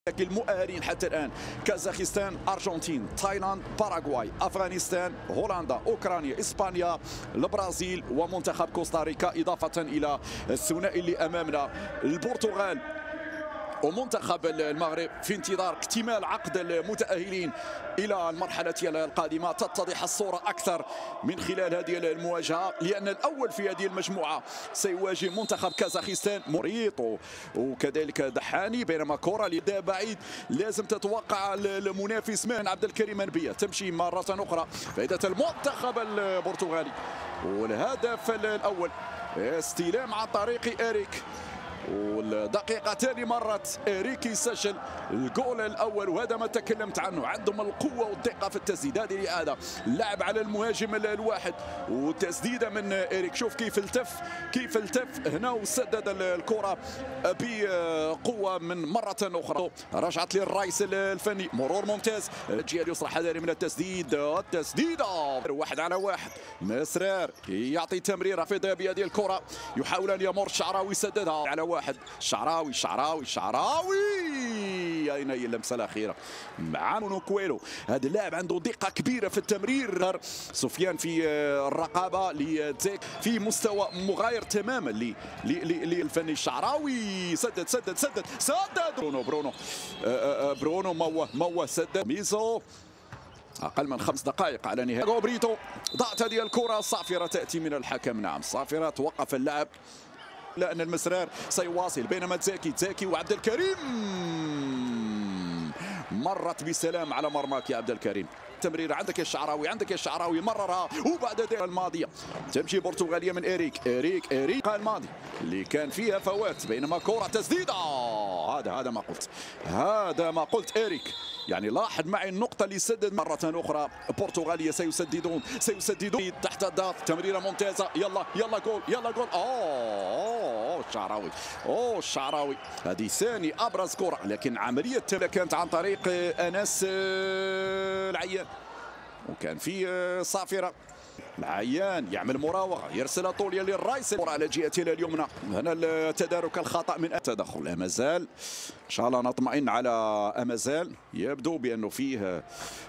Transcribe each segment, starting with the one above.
المؤهلين حتى الآن: كازاخستان، أرجنتين، تايلاند، باراغواي، أفغانستان، هولندا، أوكرانيا، إسبانيا، البرازيل ومنتخب كوستاريكا، إضافة إلى الثنائي اللي أمامنا البرتغال ومنتخب المغرب، في انتظار اكتمال عقد المتأهلين إلى المرحلة القادمة. تتضح الصورة أكثر من خلال هذه المواجهة، لأن الأول في هذه المجموعة سيواجه منتخب كازاخستان مريط وكذلك دحاني، بينما كرة لدى بعيد لازم تتوقع المنافس من عبد الكريم منبيه تمشي مرة أخرى. فائدة المنتخب البرتغالي والهدف الأول استلام عن طريق إيريك، والدقيقتان مرت إيريك يسجل الجول الأول، وهذا ما تكلمت عنه. عندهم القوة والدقة في التسديد، هذه لهذا اللعب على المهاجم الواحد وتسديدة من إيريك. شوف كيف التف هنا وسدد الكرة بقوة من مرة أخرى. رجعت للرئيس الفني، مرور ممتاز، الجهة اليسرى حذاري من التسديدة 1 على 1. مسرار يعطي تمريرة في بهذه الكرة، يحاول أن يمر الشعراوي يسددها على 1. شعراوي أين هي اللمسة الأخيرة مع مونوكويلو؟ هذا اللاعب عنده دقة كبيرة في التمرير. سفيان في الرقابة لتزيك في مستوى مغاير تماما للفني. الشعراوي سدد برونو موه سدد ميزو. أقل من 5 دقائق على نهاية غوبريتو. ضاعت هذه الكرة الصافرة تأتي من الحكم. نعم صافرة، توقف اللعب لأن المسرار سيواصل، بينما تزاكي وعبد الكريم مرت بسلام على مرماك يا عبد الكريم. تمرير عندك يا الشعراوي مررها، وبعد ذلك الماضية تمشي برتغالية من إيريك الماضي اللي كان فيها فوات، بينما كرة تسديدة. هذا ما قلت إيريك. يعني لاحظ معي النقطة اللي سدد مرة أخرى. برتغالية سيسددون تحت الضغط. تمريرة ممتازة، يلا جول الشعراوي. هذه ثاني أبرز كرة، لكن عملية كانت عن طريق أنس العيان، وكان في صافرة. العيان يعمل مراوغه، يرسل طوليا للرايس على جهته اليمنى. هنا التدارك الخطا من التدخل. امازال ان شاء الله نطمئن على امازال، يبدو بانه فيه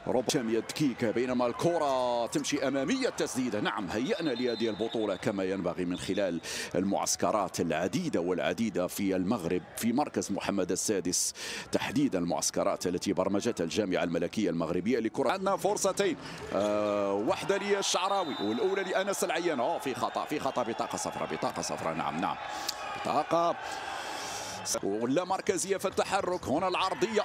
ربما تكيك، بينما الكره تمشي اماميه تسديده. نعم هيئنا لهذه البطوله كما ينبغي من خلال المعسكرات العديده في المغرب، في مركز محمد السادس تحديدا، المعسكرات التي برمجتها الجامعه الملكيه المغربيه لكره. عندنا فرصتين، واحده للشعراوي والاولى لانس العيان. في خطا بطاقه صفراء. نعم بطاقه ولا مركزيه في التحرك. هنا العرضيه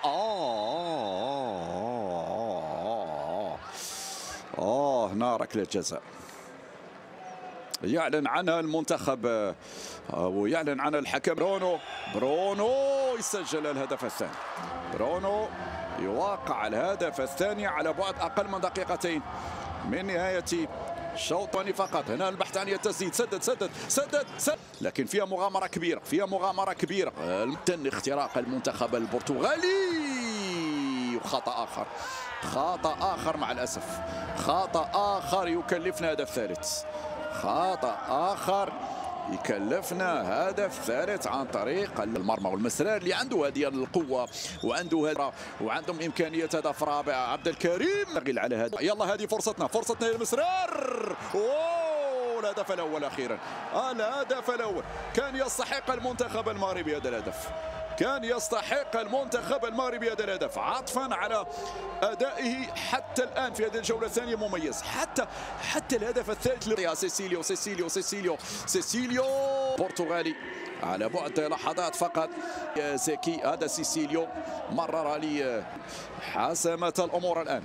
هنا ركله جزاء يعلن عنها المنتخب ويعلن عنها الحكم. برونو يسجل الهدف الثاني. برونو يوقع الهدف الثاني على بعد اقل من دقيقتين من نهايه شوط فقط. هنا البحث عن التسديد، سدد لكن فيها مغامرة كبيرة. تم اختراق المنتخب البرتغالي، وخطأ آخر مع الأسف. خطأ آخر يكلفنا هدف ثالث. يكلفنا هدف ثالث عن طريق المرمى والمسرار اللي عنده هذه القوة وعندهم إمكانية هدف رابع. عبد الكريم نغيل على هذا. يلا هذه فرصتنا المسرار. الهدف الأول أخيرا. الهدف الأول كان يستحق المنتخب المغربي هذا الهدف. عطفا على أدائه حتى الآن في هذه الجولة الثانية مميز. حتى الهدف الثالث سيسيليو برتغالي على بعد لحظات فقط. زكي هذا سيسيليو مرر لي. حاسمت الأمور الآن.